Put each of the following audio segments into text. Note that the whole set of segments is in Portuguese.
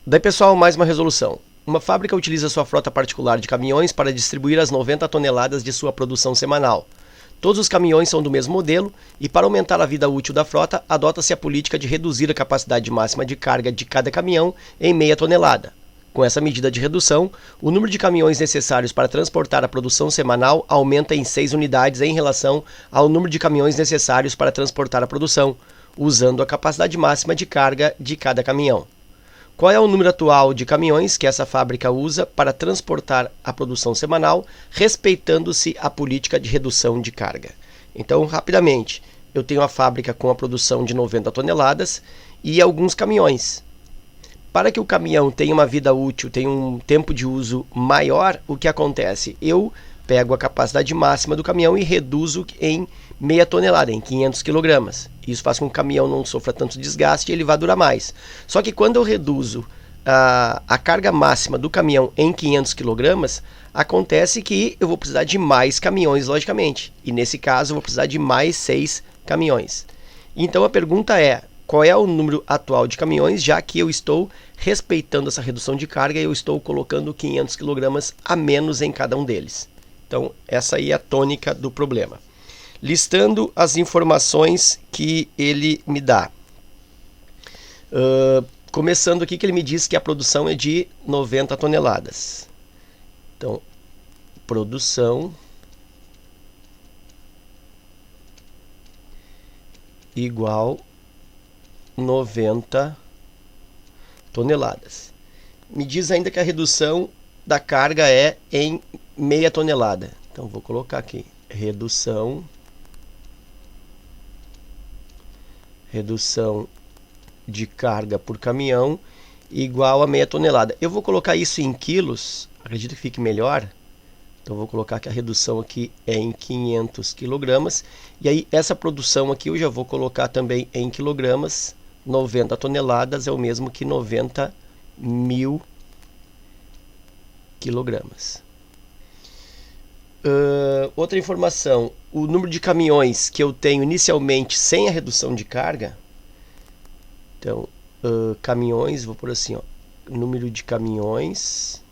Daí, pessoal, mais uma resolução. Uma fábrica utiliza sua frota particular de caminhões para distribuir as 90 toneladas de sua produção semanal. Todos os caminhões são do mesmo modelo e, para aumentar a vida útil da frota, adota-se a política de reduzir a capacidade máxima de carga de cada caminhão em meia tonelada. Com essa medida de redução, o número de caminhões necessários para transportar a produção semanal aumenta em 6 unidades em relação ao número de caminhões necessários para transportar a produção, usando a capacidade máxima de carga de cada caminhão. Qual é o número atual de caminhões que essa fábrica usa para transportar a produção semanal, respeitando-se a política de redução de carga? Então, rapidamente, eu tenho a fábrica com a produção de 90 toneladas e alguns caminhões. Para que o caminhão tenha uma vida útil, tenha um tempo de uso maior, o que acontece? Eu pego a capacidade máxima do caminhão e reduzo em meia tonelada, em 500 kg. Isso faz com que o caminhão não sofra tanto desgaste e ele vá durar mais. Só que quando eu reduzo a carga máxima do caminhão em 500 kg, acontece que eu vou precisar de mais caminhões, logicamente. E nesse caso eu vou precisar de mais 6 caminhões. Então a pergunta é, qual é o número atual de caminhões, já que eu estou respeitando essa redução de carga e eu estou colocando 500 kg a menos em cada um deles. Então essa aí é a tônica do problema. Listando as informações que ele me dá. Começando aqui que ele me diz que a produção é de 90 toneladas. Então, produção igual 90 toneladas. Me diz ainda que a redução da carga é em meia tonelada. Então, vou colocar aqui, redução de carga por caminhão igual a meia tonelada. Eu vou colocar isso em quilos, acredito que fique melhor. Então vou colocar que a redução aqui é em 500 kg. E aí essa produção aqui eu já vou colocar também em quilogramas. 90 toneladas é o mesmo que 90.000 quilogramas. Outra informação, o número de caminhões que eu tenho inicialmente sem a redução de carga. Então, caminhões, vou por assim, ó, número de caminhões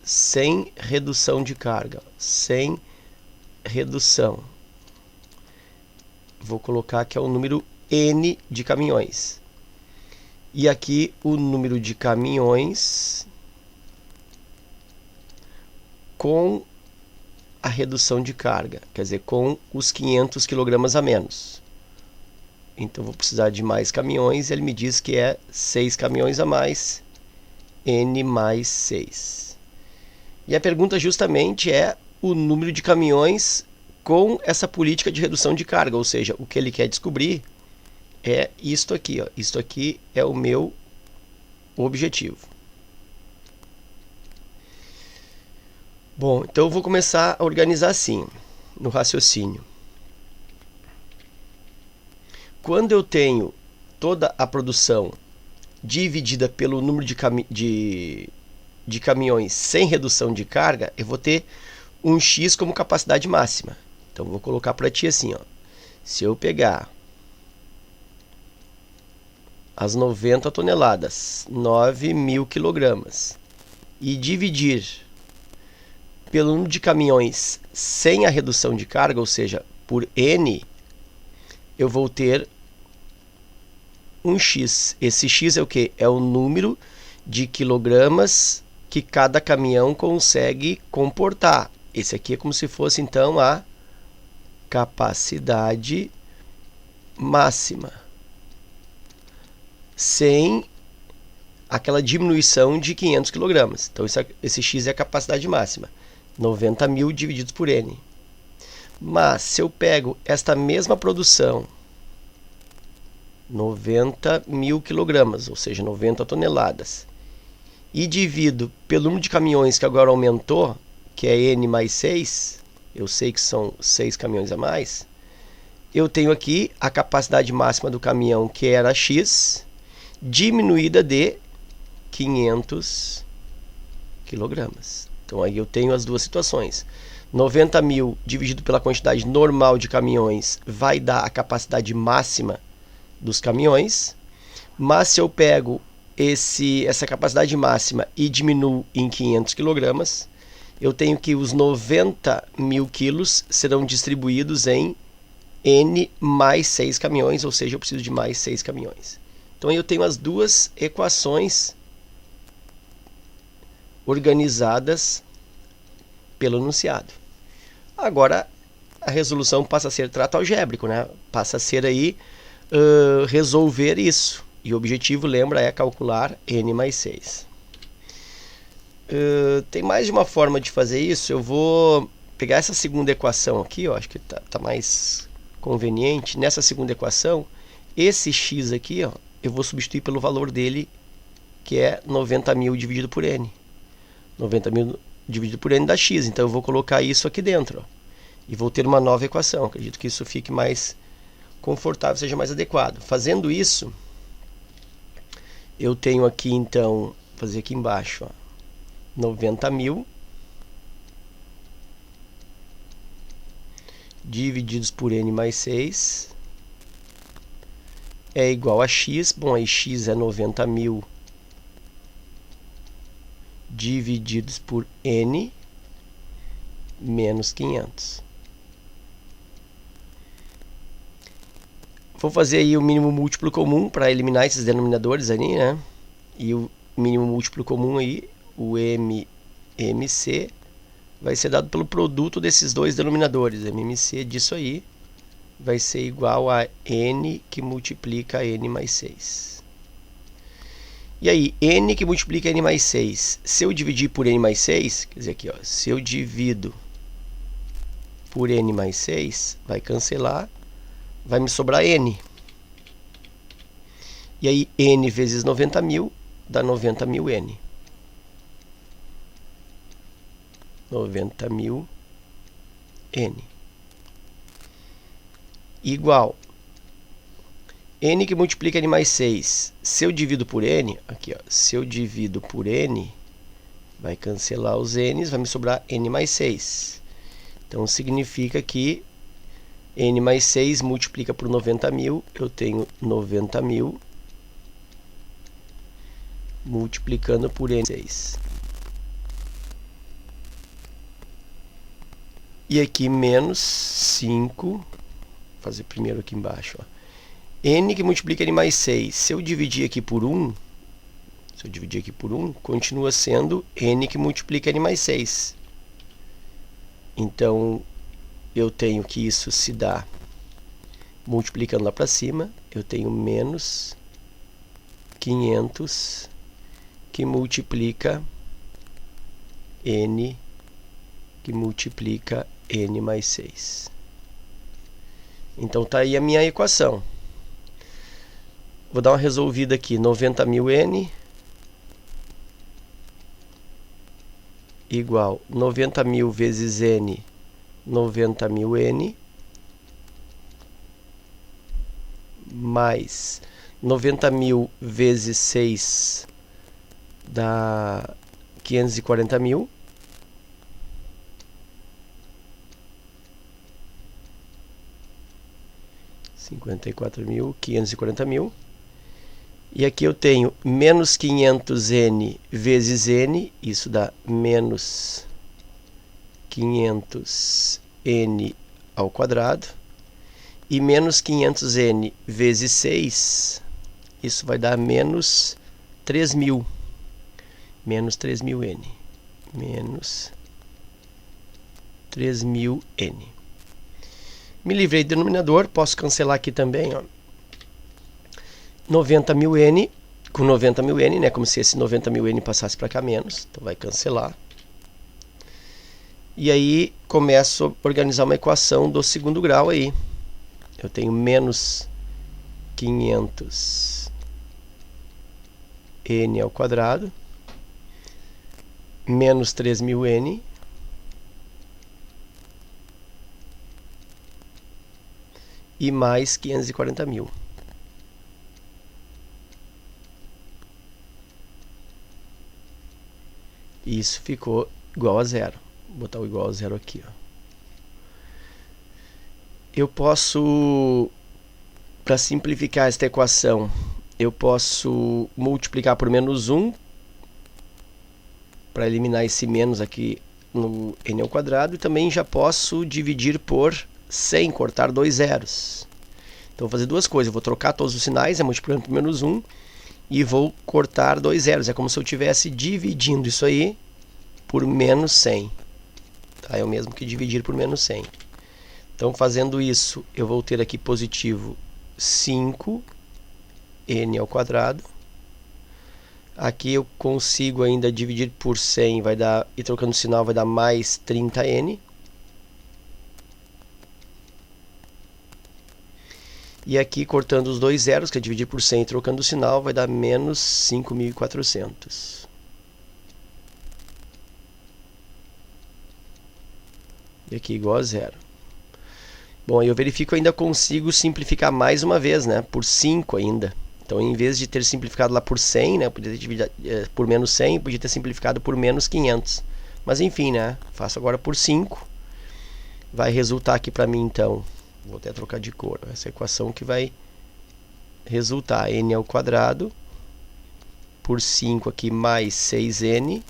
sem redução de carga, sem redução. Vou colocar que é o número N de caminhões. E aqui o número de caminhões com a redução de carga, quer dizer, com os 500 kg a menos. Então vou precisar de mais caminhões, ele me diz que é 6 caminhões a mais, N mais 6. E a pergunta justamente é o número de caminhões com essa política de redução de carga, ou seja, o que ele quer descobrir é isto aqui, ó. Isto aqui é o meu objetivo. Bom, então eu vou começar a organizar assim, no raciocínio. Quando eu tenho toda a produção dividida pelo número de caminhões sem redução de carga, eu vou ter um X como capacidade máxima. Então, vou colocar para ti assim, ó. Se eu pegar as 90 toneladas, 9.000 kg, e dividir pelo número de caminhões sem a redução de carga, ou seja, por N, eu vou ter um X. Esse X é o quê? É o número de quilogramas que cada caminhão consegue comportar. Esse aqui é como se fosse, então, a capacidade máxima, sem aquela diminuição de 500 kg. Então, esse X é a capacidade máxima. 90.000 divididos por N. Mas, se eu pego esta mesma produção, 90.000 kg, ou seja, 90 toneladas, e divido pelo número de caminhões que agora aumentou, que é N mais 6, eu sei que são 6 caminhões a mais, eu tenho aqui a capacidade máxima do caminhão, que era X, diminuída de 500 kg. Então aí eu tenho as duas situações. 90.000 dividido pela quantidade normal de caminhões vai dar a capacidade máxima dos caminhões. Mas se eu pego essa capacidade máxima e diminuo em 500 kg, eu tenho que os 90.000 quilos serão distribuídos em N mais 6 caminhões, ou seja, eu preciso de mais 6 caminhões. Então eu tenho as duas equações organizadas pelo enunciado. Agora a resolução passa a ser trato algébrico, né? Passa a ser aí resolver isso. E o objetivo, lembra, é calcular N mais 6. Tem mais de uma forma de fazer isso. Eu vou pegar essa segunda equação aqui, ó, acho que tá mais conveniente. Nessa segunda equação, esse x aqui, ó, eu vou substituir pelo valor dele, que é 90.000 dividido por N. 90.000 dividido por N dá x. Então eu vou colocar isso aqui dentro, ó, e vou ter uma nova equação. Acredito que isso fique mais confortável, seja mais adequado. Fazendo isso, eu tenho aqui, então, vou fazer aqui embaixo, ó, 90.000 divididos por N mais 6 é igual a x. Bom, aí x é 90.000 divididos por N menos 500. Vou fazer aí o mínimo múltiplo comum para eliminar esses denominadores ali, né? E o mínimo múltiplo comum aí, o MMC, vai ser dado pelo produto desses dois denominadores. MMC disso aí vai ser igual a N que multiplica N mais 6. E aí, N que multiplica N mais 6, se eu dividir por N mais 6, quer dizer aqui, ó, se eu divido por N mais 6, vai cancelar, vai me sobrar N. E aí, N vezes 90.000 dá 90.000 N. 90.000 N. Igual. N que multiplica N mais 6. Se eu divido por N, aqui, ó, se eu divido por N, vai cancelar os N's, vai me sobrar N mais 6. Então, significa que N mais 6 multiplica por 90.000, eu tenho 90.000 multiplicando por N mais 6. E aqui menos 5, vou fazer primeiro aqui embaixo, ó. N que multiplica N mais 6, se eu dividir aqui por 1, continua sendo N que multiplica N mais 6. Então, eu tenho que isso se dá multiplicando lá para cima, eu tenho menos 500 que multiplica N mais 6. Então, está aí a minha equação. Vou dar uma resolvida aqui. 90.000 N igual 90.000 vezes N, 90.000 N, mais 90.000 vezes 6 dá 540.000. (54.000), 540.000. E aqui eu tenho menos 500N vezes N, isso dá menos 500N ao quadrado. E menos 500N vezes 6, isso vai dar menos 3.000. Menos 3.000N. Menos 3.000N. Me livrei do denominador, posso cancelar aqui também, ó. 90.000 N, com 90.000 N, né? Como se esse 90.000 N passasse para cá menos. Então vai cancelar. E aí começo a organizar uma equação do segundo grau aí. Eu tenho menos 500 N ao quadrado, menos 3.000 N, e mais 540.000. Isso ficou igual a zero. Vou botar o igual a zero aqui, ó. Eu posso, para simplificar esta equação, eu posso multiplicar por menos 1 para eliminar esse menos aqui no n ao quadrado, e também já posso dividir por 100, cortar 2 zeros. Então vou fazer duas coisas, eu vou trocar todos os sinais, multiplicando por menos 1, e vou cortar 2 zeros. É como se eu estivesse dividindo isso aí por menos 100. Tá? É o mesmo que dividir por menos 100. Então fazendo isso, eu vou ter aqui positivo 5 n ao quadrado. Aqui eu consigo ainda dividir por 100, vai dar, e trocando o sinal vai dar mais 30n. E aqui, cortando os 2 zeros, que é dividir por 100 e trocando o sinal, vai dar menos 5.400. E aqui igual a zero. Bom, aí eu verifico, ainda consigo simplificar mais uma vez, né? Por 5 ainda. Então, em vez de ter simplificado lá por 100, né? Eu podia ter dividido por menos 100, podia ter simplificado por menos 500. Mas enfim, né? Faço agora por 5. Vai resultar aqui para mim, então, vou até trocar de cor, essa equação que vai resultar n ao quadrado por 5 aqui mais 6n,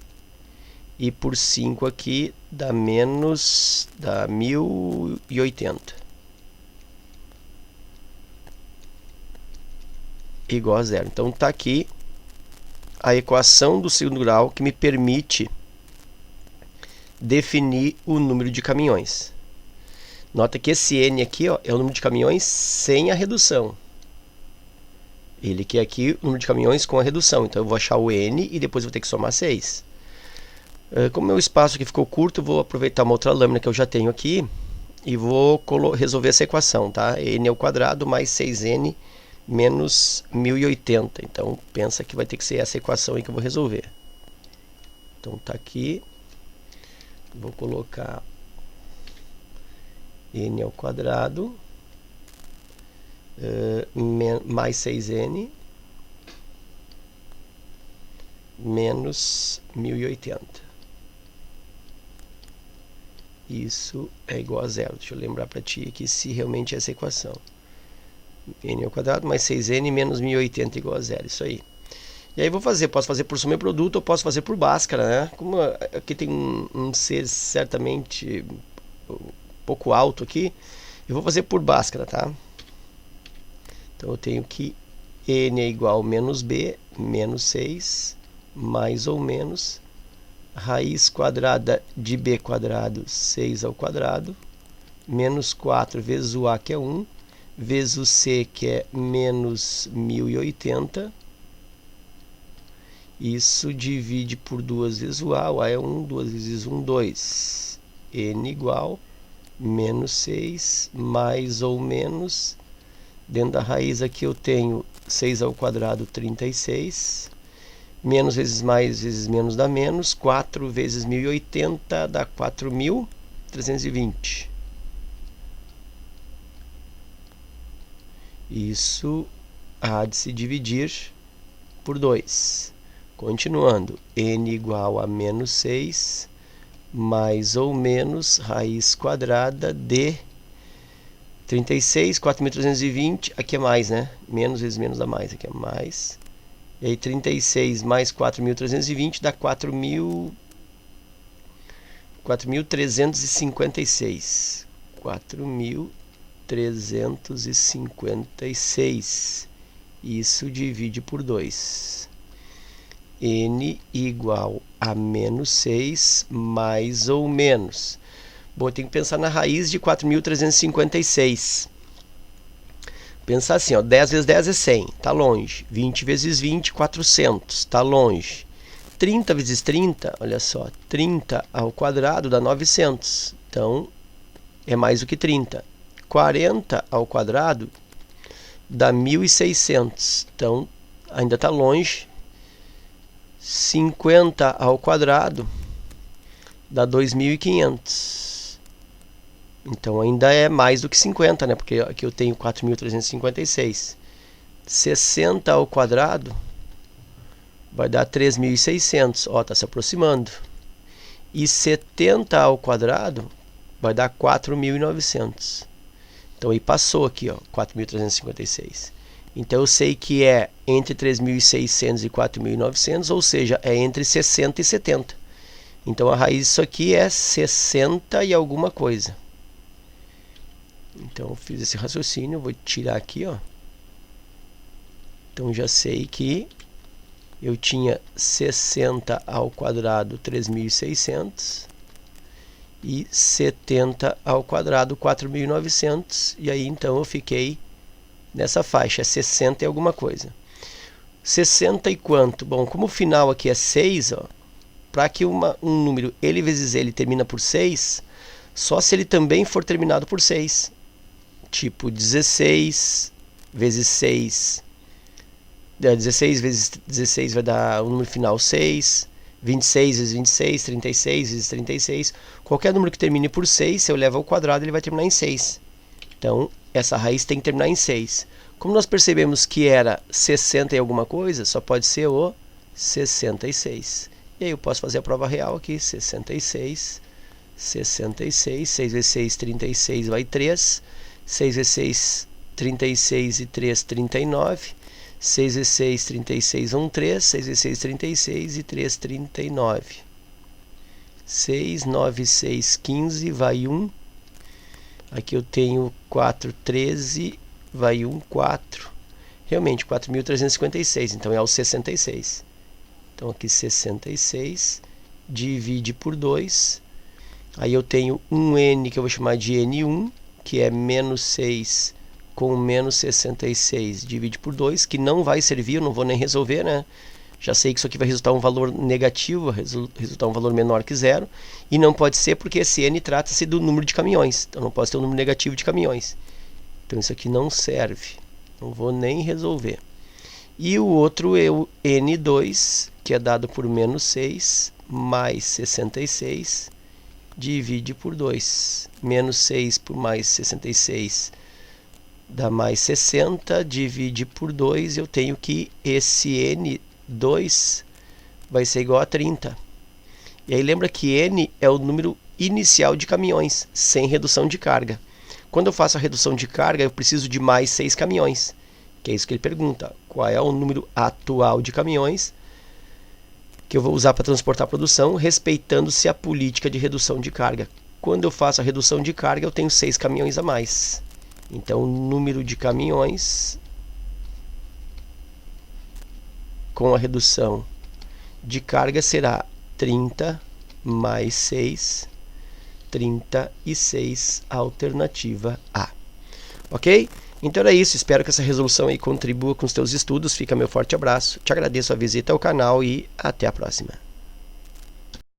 e por 5 aqui dá menos, dá 1080. Igual a zero. Então está aqui a equação do segundo grau que me permite definir o número de caminhões. Nota que esse n aqui, ó, é o número de caminhões sem a redução. Ele que é aqui o número de caminhões com a redução. Então eu vou achar o n e depois vou ter que somar 6. Como meu espaço aqui ficou curto, eu vou aproveitar uma outra lâmina que eu já tenho aqui e vou resolver essa equação, tá? N ao quadrado mais 6n menos 1080. Então pensa que vai ter que ser essa equação aí que eu vou resolver. Então tá aqui. Vou colocar n ao quadrado mais 6n menos 1080. Isso é igual a zero. Deixa eu lembrar para ti aqui se realmente é essa equação. N ao quadrado mais 6n menos 1080 igual a zero. Isso aí. E aí posso fazer por soma e produto, ou posso fazer por Bhaskara, né? Como aqui tem um C certamente um pouco alto aqui, eu vou fazer por Bhaskara, tá? Então eu tenho que n é igual a menos b, menos 6, mais ou menos raiz quadrada de b quadrado, 6 ao quadrado, menos 4 vezes o a, que é 1, vezes o c, que é menos 1080. Isso divide por 2 vezes o a é 1, 2 vezes 1, 2. N igual menos 6, mais ou menos, dentro da raiz aqui eu tenho 6 ao quadrado, 36, menos vezes mais vezes menos dá menos, 4 vezes 1080 dá 4.320. Isso há de se dividir por 2. Continuando, n igual a menos 6, mais ou menos raiz quadrada de 36, 4.320, aqui é mais, né? Menos vezes menos dá mais, aqui é mais. E aí 36 mais 4.320 dá 4.356. 4.356. Isso divide por 2. N igual a menos 6, mais ou menos. Bom, eu tenho que pensar na raiz de 4.356. Pensar assim, ó, 10 vezes 10 é 100, tá longe. 20 vezes 20, 400, tá longe. 30 vezes 30, olha só, 30 ao quadrado dá 900, então é mais do que 30. 40 ao quadrado dá 1.600, então ainda tá longe. 50 ao quadrado dá 2.500. Então ainda é mais do que 50, né? Porque aqui eu tenho 4.356. 60 ao quadrado vai dar 3.600. Ó, tá se aproximando. E 70 ao quadrado vai dar 4.900. Então aí passou aqui, ó, 4.356. Então eu sei que é entre 3.600 e 4.900, ou seja, é entre 60 e 70. Então a raiz disso aqui é 60 e alguma coisa. Então eu fiz esse raciocínio, vou tirar aqui, ó. Então já sei que eu tinha 60 ao quadrado 3.600 e 70 ao quadrado 4.900, e aí então eu fiquei nessa faixa, é 60 e alguma coisa. 60 e quanto? Bom, como o final aqui é 6, para que um número L vezes L termina por 6, só se ele também for terminado por 6. Tipo 16 vezes 6, 16 vezes 16 vai dar o número final 6, 26 vezes 26, 36 vezes 36. Qualquer número que termine por 6, se eu levo ao quadrado, ele vai terminar em 6. Então, essa raiz tem que terminar em 6. Como nós percebemos que era 60 e alguma coisa, só pode ser o 66. E aí eu posso fazer a prova real aqui. 66, 66, 6 vezes 6, 36, vai 3. 6 vezes 6, 36 e 3, 39. 6 vezes 6, 36, 1, 3. 6 vezes 6, 36 e 3, 39. 6, 9, 6, 15, vai 1. Aqui eu tenho 4, 13, vai 1, 4. Realmente, 4.356, então é o 66. Então aqui 66, divide por 2. Aí eu tenho um n que eu vou chamar de n1, que é menos 6 com menos 66, divide por 2, que não vai servir, eu não vou nem resolver, né? Já sei que isso aqui vai resultar um valor negativo, vai resultar um valor menor que zero. E não pode ser porque esse n trata-se do número de caminhões. Então não pode ter um número negativo de caminhões. Então isso aqui não serve. Não vou nem resolver. E o outro é o n2, que é dado por menos 6, mais 66, divide por 2. Menos 6 por mais 66 dá mais 60, divide por 2. Eu tenho que esse n2 vai ser igual a 30. E aí lembra que n é o número inicial de caminhões, sem redução de carga. Quando eu faço a redução de carga, eu preciso de mais 6 caminhões. Que é isso que ele pergunta. Qual é o número atual de caminhões que eu vou usar para transportar a produção, respeitando-se a política de redução de carga. Quando eu faço a redução de carga, eu tenho 6 caminhões a mais. Então, o número de caminhões com a redução de carga será 30 mais 6, 36, alternativa A. Ok? Então era isso, espero que essa resolução aí contribua com os teus estudos. Fica meu forte abraço, te agradeço a visita ao canal e até a próxima.